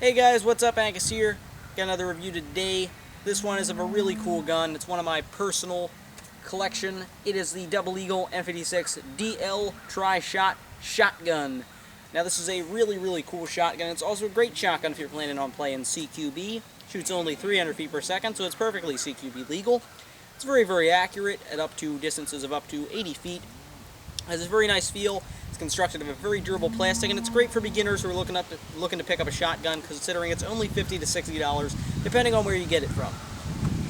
Hey guys, what's up? Angus here. Got another review today. This one is of a really cool gun. It's one of my personal collection. It is the Double Eagle M56DL Tri-Shot Shotgun. Now this is a really cool shotgun. It's also a great shotgun if you're planning on playing CQB. Shoots only 300 feet per second, so it's perfectly CQB legal. It's very accurate at up to distances of up to 80 feet. Has a very nice feel. It's constructed of a very durable plastic, and it's great for beginners who are looking to pick up a shotgun, considering it's only $50 to $60, depending on where you get it from.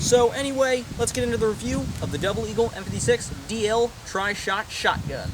So anyway, let's get into the review of the Double Eagle M56DL Tri-Shot Shotgun.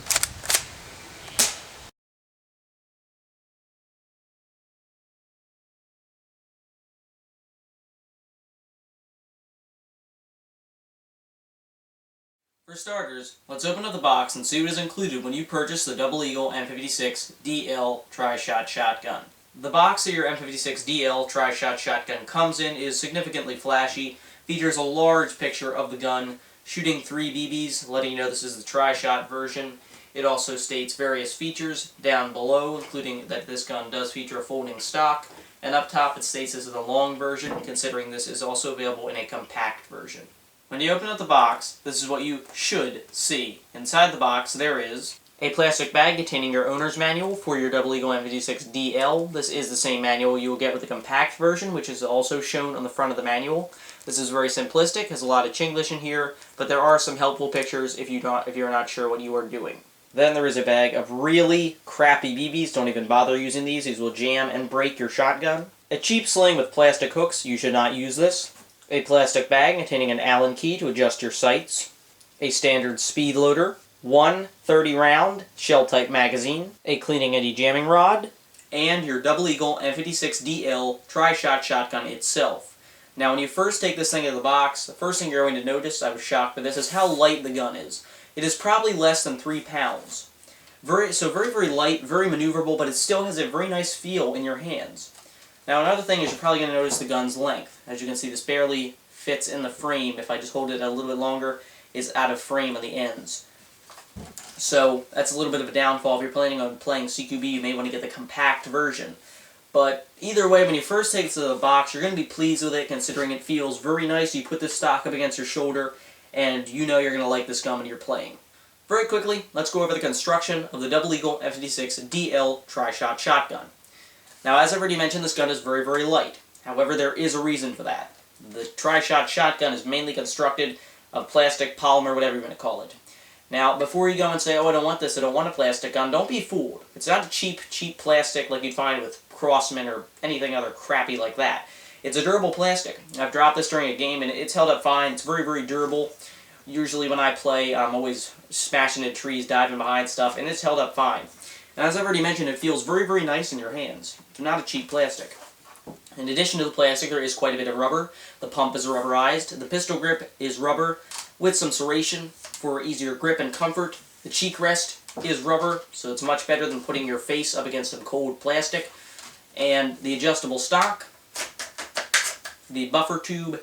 For starters, let's open up the box and see what is included when you purchase the Double Eagle M56DL Tri-Shot Shotgun. The box that your M56DL Tri-Shot Shotgun comes in is significantly flashy, features a large picture of the gun, shooting 3 BBs, letting you know this is the Tri-Shot version. It also states various features down below, including that this gun does feature a folding stock, and up top it states this is the long version, considering this is also available in a compact version. When you open up the box, this is what you should see. Inside the box there is a plastic bag containing your owner's manual for your Double Eagle M56DL. This is the same manual you will get with the compact version, which is also shown on the front of the manual. This is very simplistic, has a lot of Chinglish in here, but there are some helpful pictures if you're not sure what you are doing. Then there is a bag of really crappy BBs. Don't even bother using these. These will jam and break your shotgun. A cheap sling with plastic hooks. You should not use this. A plastic bag containing an Allen key to adjust your sights, a standard speed loader, one 30-round shell-type magazine, a cleaning anti-jamming rod, and your Double Eagle M56DL Tri-Shot Shotgun itself. Now when you first take this thing out of the box, the first thing you're going to notice, I was shocked by this, is how light the gun is. It is probably less than 3 pounds. Very light, very maneuverable, but it still has a very nice feel in your hands. Now another thing is you're probably going to notice the gun's length. As you can see, this barely fits in the frame. If I just hold it a little bit longer, it's out of frame on the ends. So that's a little bit of a downfall. If you're planning on playing CQB, you may want to get the compact version. But either way, when you first take it to the box, you're going to be pleased with it, considering it feels very nice. You put this stock up against your shoulder, and you know you're going to like this gun when you're playing. Very quickly, let's go over the construction of the Double Eagle M56DL Tri-Shot Shotgun. Now, as I've already mentioned, this gun is very light. However, there is a reason for that. The Tri-Shot Shotgun is mainly constructed of plastic, polymer, whatever you want to call it. Now, before you go and say, oh, I don't want this, I don't want a plastic gun, don't be fooled. It's not a cheap plastic like you'd find with Crossman or anything other crappy like that. It's a durable plastic. I've dropped this during a game, and it's held up fine. It's very durable. Usually when I play, I'm always smashing into trees, diving behind stuff, and it's held up fine. And as I've already mentioned, it feels very nice in your hands. It's not a cheap plastic. In addition to the plastic, there is quite a bit of rubber. The pump is rubberized. The pistol grip is rubber with some serration for easier grip and comfort. The cheek rest is rubber, so it's much better than putting your face up against some cold plastic. And the adjustable stock, the buffer tube,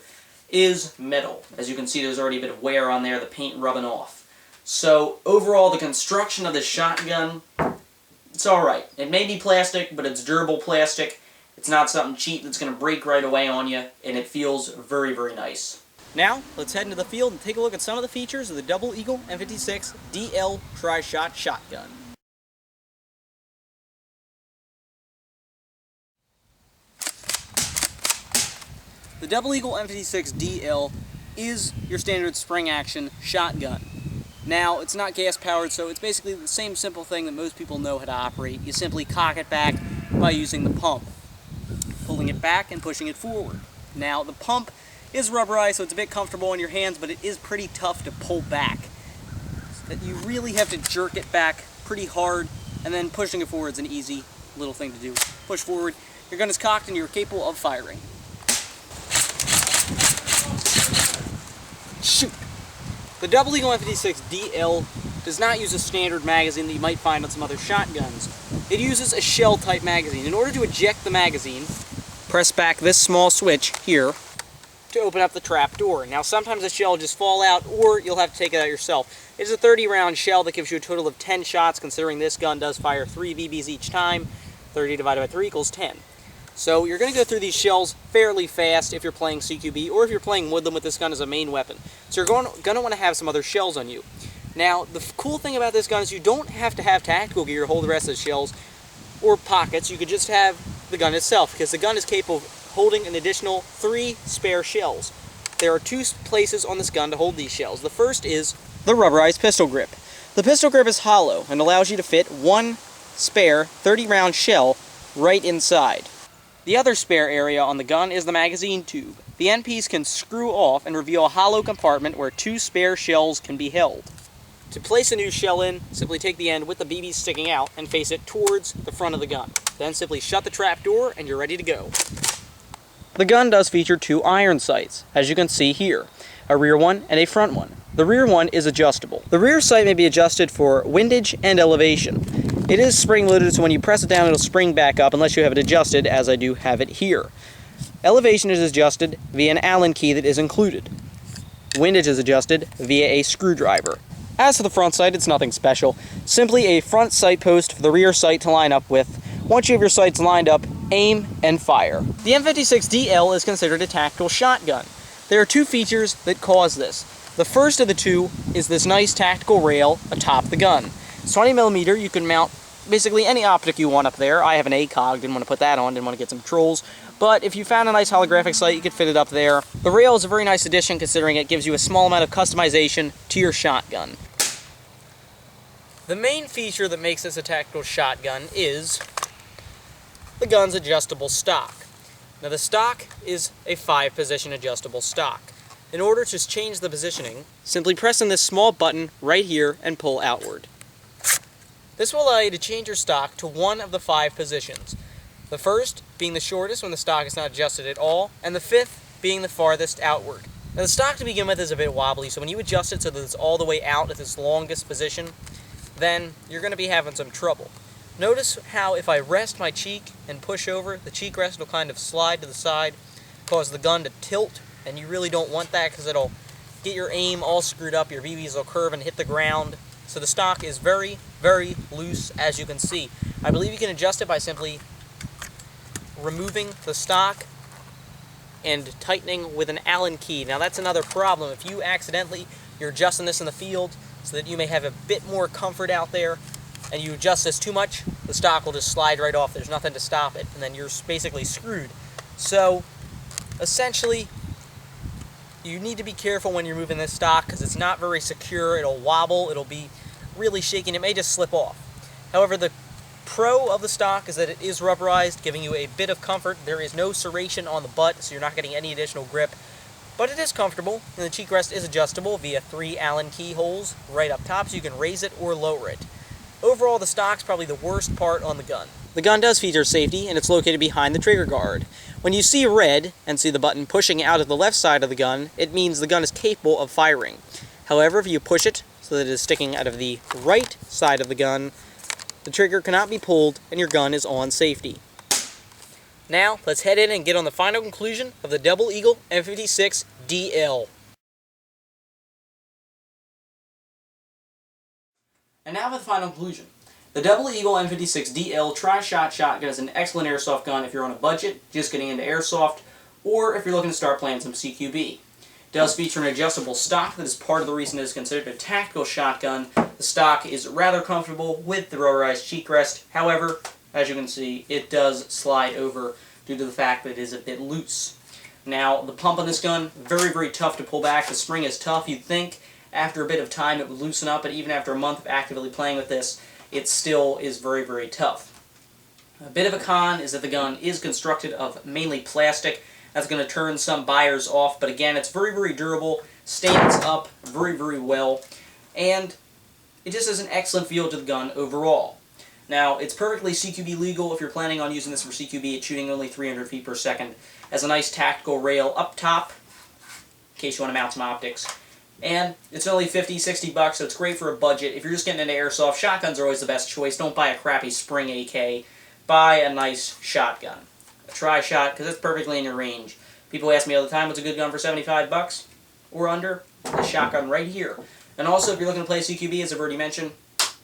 is metal. As you can see, there's already a bit of wear on there, the paint rubbing off. So overall, the construction of this shotgun, it's alright. It may be plastic, but it's durable plastic. It's not something cheap that's going to break right away on you, and it feels very nice. Now, let's head into the field and take a look at some of the features of the Double Eagle M56DL Tri-Shot Shotgun. The Double Eagle M56DL is your standard spring-action shotgun. Now, it's not gas-powered, so it's basically the same simple thing that most people know how to operate. You simply cock it back by using the pump, pulling it back and pushing it forward. Now, the pump is rubberized, so it's a bit comfortable in your hands, but it is pretty tough to pull back. You really have to jerk it back pretty hard, and then pushing it forward is an easy little thing to do. Push forward, your gun is cocked, and you're capable of firing. Shoot! The Double Eagle M56DL does not use a standard magazine that you might find on some other shotguns. It uses a shell-type magazine. In order to eject the magazine, press back this small switch here to open up the trap door. Now sometimes the shell will just fall out, or you'll have to take it out yourself. It's a 30-round shell that gives you a total of 10 shots, considering this gun does fire 3 BBs each time. 30 divided by 3 equals 10. So you're going to go through these shells fairly fast if you're playing CQB, or if you're playing Woodland with this gun as a main weapon. So you're going to want to have some other shells on you. Now, the cool thing about this gun is you don't have to have tactical gear to hold the rest of the shells or pockets. You could just have the gun itself, because the gun is capable of holding an additional 3 spare shells. There are 2 places on this gun to hold these shells. The first is the rubberized pistol grip. The pistol grip is hollow and allows you to fit 1 spare 30-round shell right inside. The other spare area on the gun is the magazine tube. The end piece can screw off and reveal a hollow compartment where 2 spare shells can be held. To place a new shell in, simply take the end with the BB sticking out and face it towards the front of the gun. Then simply shut the trap door and you're ready to go. The gun does feature 2 iron sights, as you can see here, a rear one and a front one. The rear one is adjustable. The rear sight may be adjusted for windage and elevation. It is spring-loaded, so when you press it down, it'll spring back up unless you have it adjusted, as I do have it here. Elevation is adjusted via an Allen key that is included. Windage is adjusted via a screwdriver. As for the front sight, it's nothing special. Simply a front sight post for the rear sight to line up with. Once you have your sights lined up, aim and fire. The M56DL is considered a tactical shotgun. There are 2 features that cause this. The first of the 2 is this nice tactical rail atop the gun. It's 20mm, you can mount basically any optic you want up there. I have an ACOG, didn't want to put that on, didn't want to get some trolls. But if you found a nice holographic sight, you could fit it up there. The rail is a very nice addition, considering it gives you a small amount of customization to your shotgun. The main feature that makes this a tactical shotgun is the gun's adjustable stock. Now the stock is a 5-position adjustable stock. In order to change the positioning, simply press on this small button right here and pull outward. This will allow you to change your stock to one of the 5 positions. The first being the shortest when the stock is not adjusted at all, and the 5th being the farthest outward. Now the stock to begin with is a bit wobbly, so when you adjust it so that it's all the way out at its longest position, then you're going to be having some trouble. Notice how if I rest my cheek and push over, the cheek rest will kind of slide to the side, cause the gun to tilt, and you really don't want that because it'll get your aim all screwed up, your BBs will curve and hit the ground. So the stock is very, very loose, as you can see. I believe you can adjust it by simply removing the stock and tightening with an Allen key. Now that's another problem. If you accidentally, you're adjusting this in the field so that you may have a bit more comfort out there, and you adjust this too much, the stock will just slide right off. There's nothing to stop it, and then you're basically screwed. So, essentially, you need to be careful when you're moving this stock because it's not very secure. It'll wobble, it'll be really shaky, and it may just slip off. However, the pro of the stock is that it is rubberized, giving you a bit of comfort. There is no serration on the butt, so you're not getting any additional grip. But it is comfortable, and the cheek rest is adjustable via 3 Allen keyholes right up top, so you can raise it or lower it. Overall, the stock's probably the worst part on the gun. The gun does feature safety, and it's located behind the trigger guard. When you see red and see the button pushing out of the left side of the gun, it means the gun is capable of firing. However, if you push it so that it is sticking out of the right side of the gun, the trigger cannot be pulled and your gun is on safety. Now, let's head in and get on the final conclusion of the Double Eagle M56DL. And now for the final conclusion. The Double Eagle M56DL Tri-Shot Shotgun is an excellent airsoft gun if you're on a budget, just getting into airsoft, or if you're looking to start playing some CQB. It does feature an adjustable stock that is part of the reason it is considered a tactical shotgun. The stock is rather comfortable with the rubberized cheek rest. However, as you can see, it does slide over due to the fact that it is a bit loose. Now, the pump on this gun, very, very tough to pull back. The spring is tough. You'd think after a bit of time it would loosen up, but even after a month of actively playing with this, it still is very, very tough. A bit of a con is that the gun is constructed of mainly plastic. That's going to turn some buyers off, but again, it's very, very durable, stands up very, very well, and it just has an excellent feel to the gun overall. Now, it's perfectly CQB legal if you're planning on using this for CQB. It's shooting only 300 feet per second. Has a nice tactical rail up top, in case you want to mount some optics. And it's only 50, 60 bucks, so it's great for a budget. If you're just getting into airsoft, shotguns are always the best choice. Don't buy a crappy spring AK. Buy a nice shotgun. A tri-shot, because it's perfectly in your range. People ask me all the time, what's a good gun for 75 bucks or under? The shotgun right here. And also, if you're looking to play CQB, as I've already mentioned,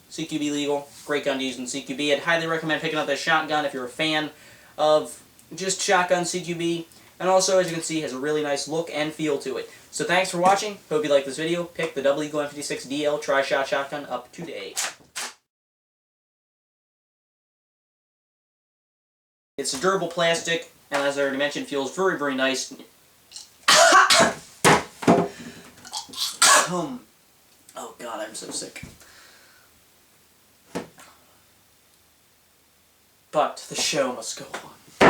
CQB legal, great gun to use in CQB. I'd highly recommend picking up this shotgun if you're a fan of just shotgun CQB, and also, as you can see, has a really nice look and feel to it. So thanks for watching. Hope you liked this video. Pick the Double Eagle M56DL Tri-Shot Shotgun up today. It's a durable plastic, and as I already mentioned, feels very, very nice. Oh god, I'm so sick. But the show must go on.